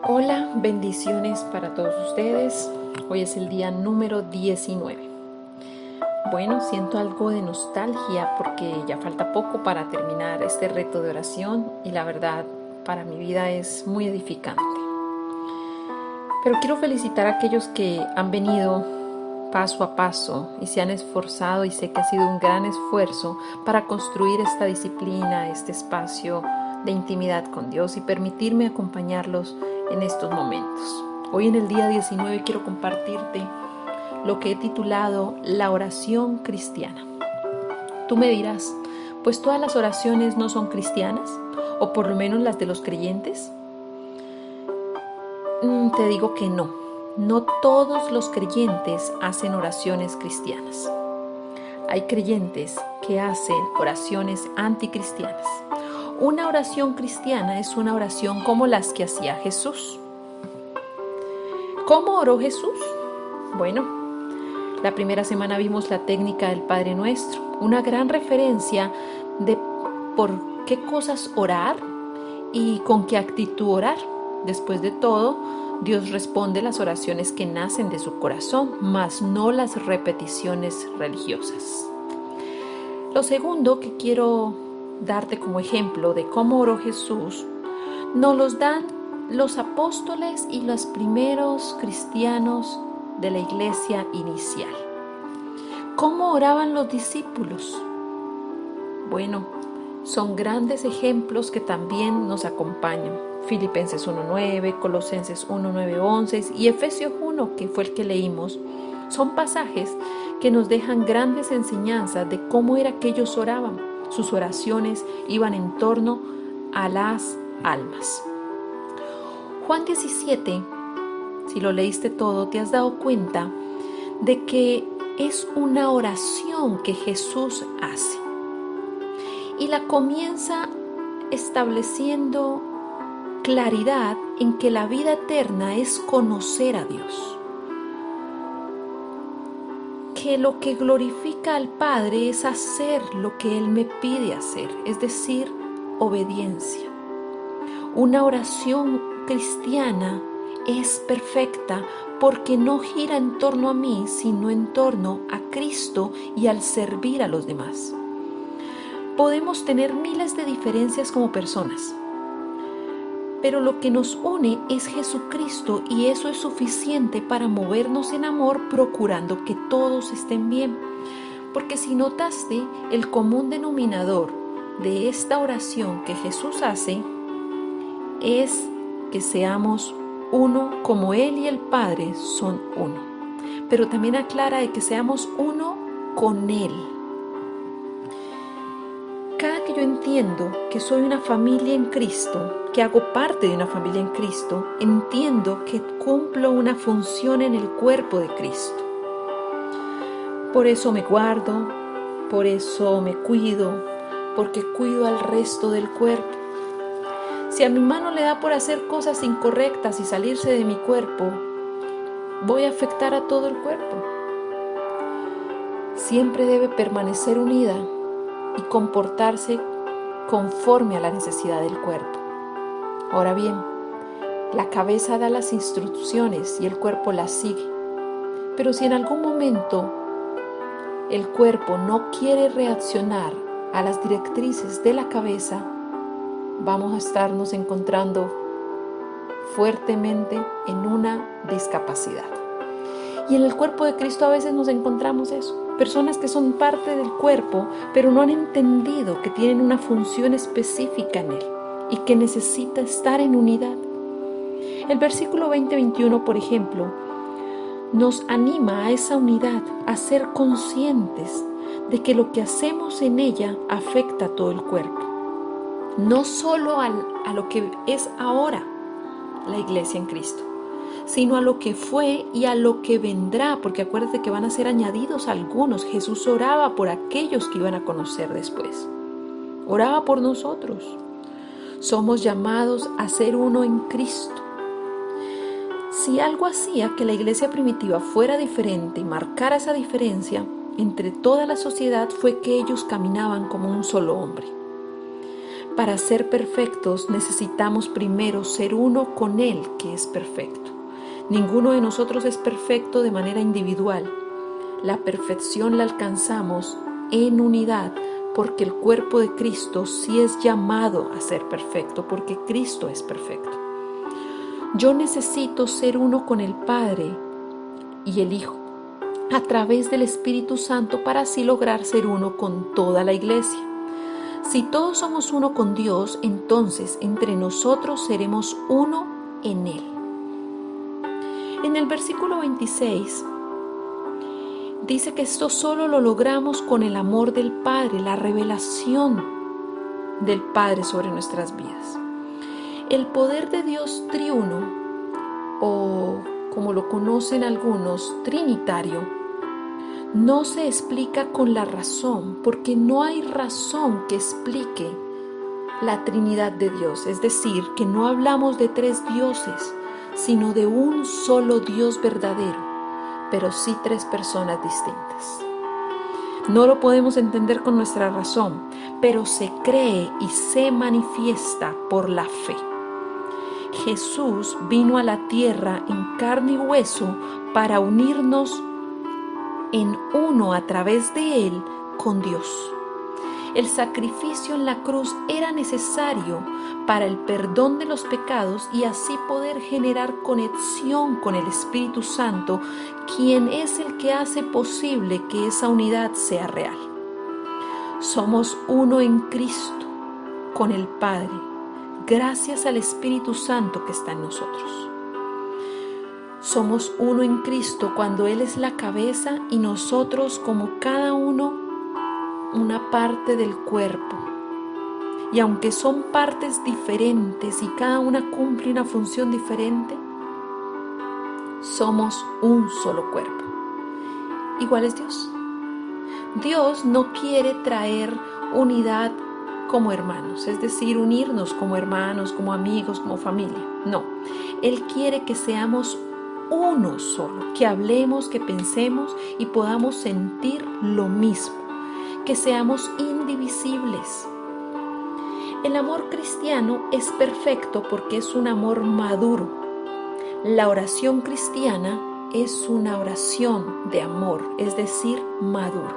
Hola, bendiciones para todos ustedes. Hoy es el día número 19. Bueno, siento algo de nostalgia porque ya falta poco para terminar este reto de oración y la verdad para mi vida es muy edificante. Pero quiero felicitar a aquellos que han venido paso a paso y se han esforzado, y sé que ha sido un gran esfuerzo para construir esta disciplina, este espacio de intimidad con Dios y permitirme acompañarlos en estos momentos. Hoy en el día 19 quiero compartirte lo que he titulado La oración cristiana. Tú me dirás, pues todas las oraciones no son cristianas, o por lo menos las de los creyentes. Te digo que no. No todos los creyentes hacen oraciones cristianas. Hay creyentes que hacen oraciones anticristianas. Una oración cristiana es una oración como las que hacía Jesús. ¿Cómo oró Jesús? Bueno, la primera semana vimos la técnica del Padre Nuestro, una gran referencia de por qué cosas orar y con qué actitud orar. Después de todo, Dios responde las oraciones que nacen de su corazón, mas no las repeticiones religiosas. Lo segundo que quiero darte como ejemplo de cómo oró Jesús, nos los dan los apóstoles y los primeros cristianos de la iglesia inicial. ¿Cómo oraban los discípulos? Bueno, son grandes ejemplos que también nos acompañan. Filipenses 1:9, Colosenses 1:9-11 y Efesios 1, que fue el que leímos, son pasajes que nos dejan grandes enseñanzas de cómo era que ellos oraban. Sus oraciones iban en torno a las almas. Juan 17, si lo leíste todo, te has dado cuenta de que es una oración que Jesús hace. Y la comienza estableciendo claridad en que la vida eterna es conocer a Dios. Que lo que glorifica al Padre es hacer lo que Él me pide hacer, es decir, obediencia. Una oración cristiana es perfecta porque no gira en torno a mí, sino en torno a Cristo y al servir a los demás. Podemos tener miles de diferencias como personas, pero lo que nos une es Jesucristo, y eso es suficiente para movernos en amor, procurando que todos estén bien. Porque si notaste, el común denominador de esta oración que Jesús hace es que seamos uno como Él y el Padre son uno. Pero también aclara de que seamos uno con Él. Cada que yo entiendo que soy una familia en Cristo, que hago parte de una familia en Cristo, entiendo que cumplo una función en el cuerpo de Cristo. Por eso me guardo, por eso me cuido, porque cuido al resto del cuerpo. Si a mi mano le da por hacer cosas incorrectas y salirse de mi cuerpo, voy a afectar a todo el cuerpo. Siempre debe permanecer unida y comportarse conforme a la necesidad del cuerpo. Ahora bien, la cabeza da las instrucciones y el cuerpo las sigue. Pero si en algún momento el cuerpo no quiere reaccionar a las directrices de la cabeza, vamos a estarnos encontrando fuertemente en una discapacidad. Y en el cuerpo de Cristo a veces nos encontramos eso. Personas que son parte del cuerpo, pero no han entendido que tienen una función específica en él y que necesita estar en unidad. El versículo 20-21, por ejemplo, nos anima a esa unidad, a ser conscientes de que lo que hacemos en ella afecta a todo el cuerpo. No solo a lo que es ahora la iglesia en Cristo, sino a lo que fue y a lo que vendrá, porque acuérdate que van a ser añadidos algunos. Jesús oraba por aquellos que iban a conocer después. Oraba por nosotros. Somos llamados a ser uno en Cristo. Si algo hacía que la iglesia primitiva fuera diferente y marcara esa diferencia entre toda la sociedad, fue que ellos caminaban como un solo hombre. Para ser perfectos necesitamos primero ser uno con Él, que es perfecto. Ninguno de nosotros es perfecto de manera individual. La perfección la alcanzamos en unidad, porque el cuerpo de Cristo sí es llamado a ser perfecto, porque Cristo es perfecto. Yo necesito ser uno con el Padre y el Hijo a través del Espíritu Santo para así lograr ser uno con toda la iglesia. Si todos somos uno con Dios, entonces entre nosotros seremos uno en Él. En el versículo 26 dice que esto solo lo logramos con el amor del Padre, la revelación del Padre sobre nuestras vidas. El poder de Dios triuno, o como lo conocen algunos, trinitario, no se explica con la razón, porque no hay razón que explique la Trinidad de Dios. Es decir, que no hablamos de tres dioses, sino de un solo Dios verdadero, pero sí tres personas distintas. No lo podemos entender con nuestra razón, pero se cree y se manifiesta por la fe. Jesús vino a la tierra en carne y hueso para unirnos en uno a través de Él con Dios. El sacrificio en la cruz era necesario para el perdón de los pecados y así poder generar conexión con el Espíritu Santo, quien es el que hace posible que esa unidad sea real. Somos uno en Cristo con el Padre, gracias al Espíritu Santo que está en nosotros. Somos uno en Cristo cuando Él es la cabeza y nosotros, como cada uno, una parte del cuerpo. Y aunque son partes diferentes y cada una cumple una función diferente, somos un solo cuerpo. Igual es Dios. Dios no quiere traer unidad como hermanos, es decir, unirnos como hermanos, como amigos, como familia. No, Él quiere que seamos uno solo, que hablemos, que pensemos y podamos sentir lo mismo, que seamos indivisibles. El amor cristiano es perfecto porque es un amor maduro. La oración cristiana es una oración de amor, es decir, maduro.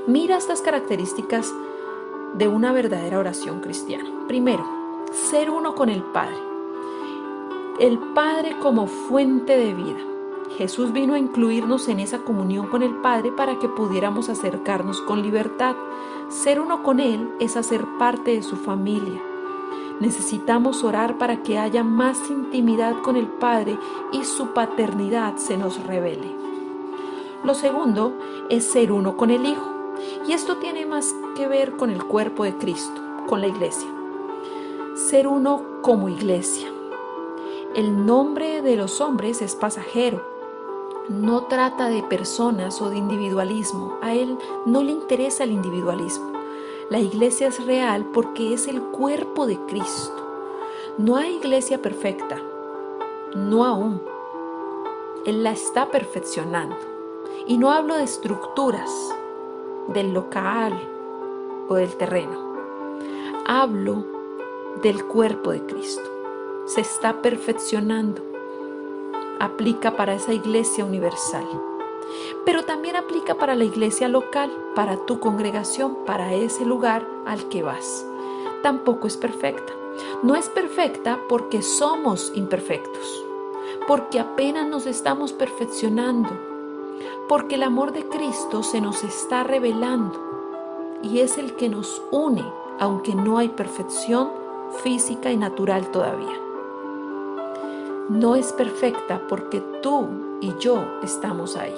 Mira estas características de una verdadera oración cristiana. Primero, ser uno con el Padre. El Padre como fuente de vida. Jesús vino a incluirnos en esa comunión con el Padre para que pudiéramos acercarnos con libertad. Ser uno con Él es hacer parte de su familia. Necesitamos orar para que haya más intimidad con el Padre y su paternidad se nos revele. Lo segundo es ser uno con el Hijo. Y esto tiene más que ver con el cuerpo de Cristo, con la iglesia. Ser uno como iglesia. El nombre de los hombres es pasajero. No trata de personas o de individualismo. A Él no le interesa el individualismo. La iglesia es real porque es el cuerpo de Cristo. No hay iglesia perfecta. No aún. Él la está perfeccionando. Y no hablo de estructuras, del local o del terreno. Hablo del cuerpo de Cristo. Se está perfeccionando. Aplica para esa iglesia universal. Pero también aplica para la iglesia local, para tu congregación, para ese lugar al que vas. Tampoco es perfecta. No es perfecta porque somos imperfectos, porque apenas nos estamos perfeccionando, porque el amor de Cristo se nos está revelando y es el que nos une, aunque no hay perfección física y natural todavía. No es perfecta porque tú y yo estamos ahí.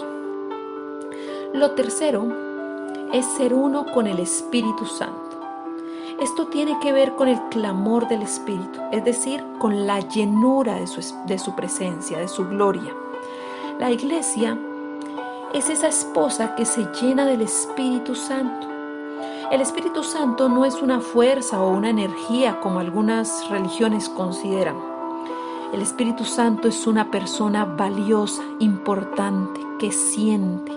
Lo tercero es ser uno con el Espíritu Santo. Esto tiene que ver con el clamor del Espíritu, es decir, con la llenura de su presencia, de su gloria. La iglesia es esa esposa que se llena del Espíritu Santo. El Espíritu Santo no es una fuerza o una energía como algunas religiones consideran. El Espíritu Santo es una persona valiosa, importante, que siente,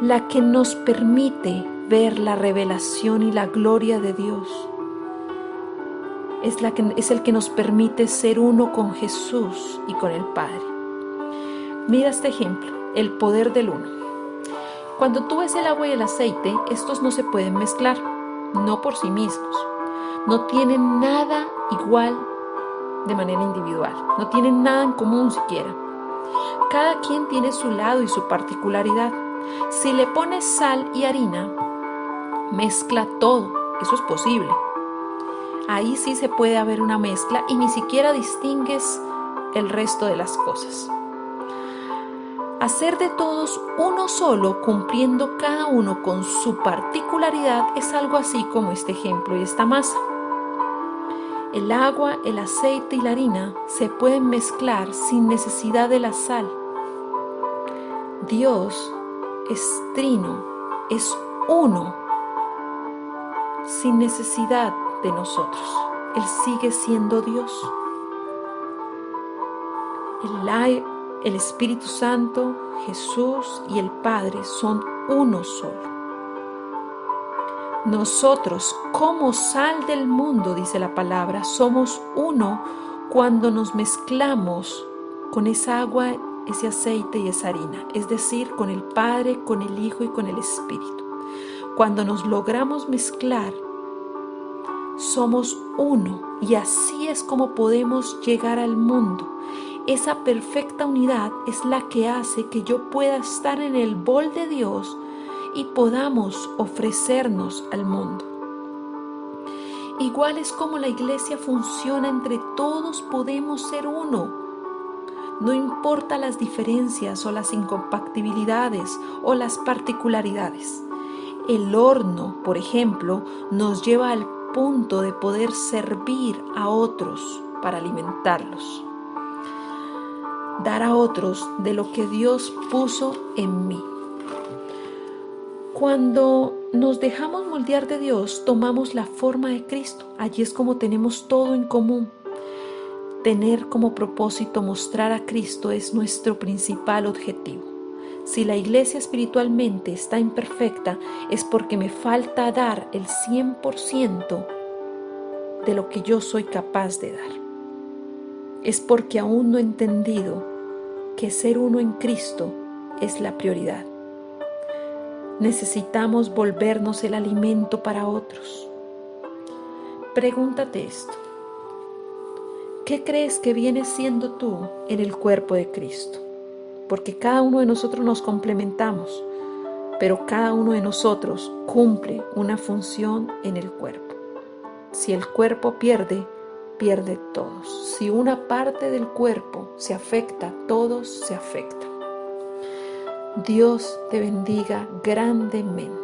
la que nos permite ver la revelación y la gloria de Dios. Es el que nos permite ser uno con Jesús y con el Padre. Mira este ejemplo, el poder del uno. Cuando tú ves el agua y el aceite, estos no se pueden mezclar, no por sí mismos. No tienen nada igual de manera individual, no tienen nada en común siquiera. Cada quien tiene su lado y su particularidad. Si le pones sal y harina, mezcla todo, eso es posible. Ahí sí se puede haber una mezcla y ni siquiera distingues el resto de las cosas. Hacer de todos uno solo, cumpliendo cada uno con su particularidad, es algo así como este ejemplo y esta masa. El agua, el aceite y la harina se pueden mezclar sin necesidad de la sal. Dios es trino, es uno, sin necesidad de nosotros. Él sigue siendo Dios. El Espíritu Santo, Jesús y el Padre son uno solo. Nosotros, como sal del mundo, dice la palabra, somos uno cuando nos mezclamos con esa agua, ese aceite y esa harina, es decir, con el Padre, con el Hijo y con el Espíritu. Cuando nos logramos mezclar, somos uno y así es como podemos llegar al mundo. Esa perfecta unidad es la que hace que yo pueda estar en el bol de Dios y podamos ofrecernos al mundo. Igual es como la iglesia funciona, entre todos podemos ser uno. No importa las diferencias o las incompatibilidades o las particularidades. El horno, por ejemplo, nos lleva al punto de poder servir a otros para alimentarlos. Dar a otros de lo que Dios puso en mí. Cuando nos dejamos moldear de Dios, tomamos la forma de Cristo. Allí es como tenemos todo en común. Tener como propósito mostrar a Cristo es nuestro principal objetivo. Si la iglesia espiritualmente está imperfecta, es porque me falta dar el 100% de lo que yo soy capaz de dar. Es porque aún no he entendido que ser uno en Cristo es la prioridad. Necesitamos volvernos el alimento para otros. Pregúntate esto. ¿Qué crees que vienes siendo tú en el cuerpo de Cristo? Porque cada uno de nosotros nos complementamos, pero cada uno de nosotros cumple una función en el cuerpo. Si el cuerpo pierde, pierde todos. Si una parte del cuerpo se afecta, todos se afectan. Dios te bendiga grandemente.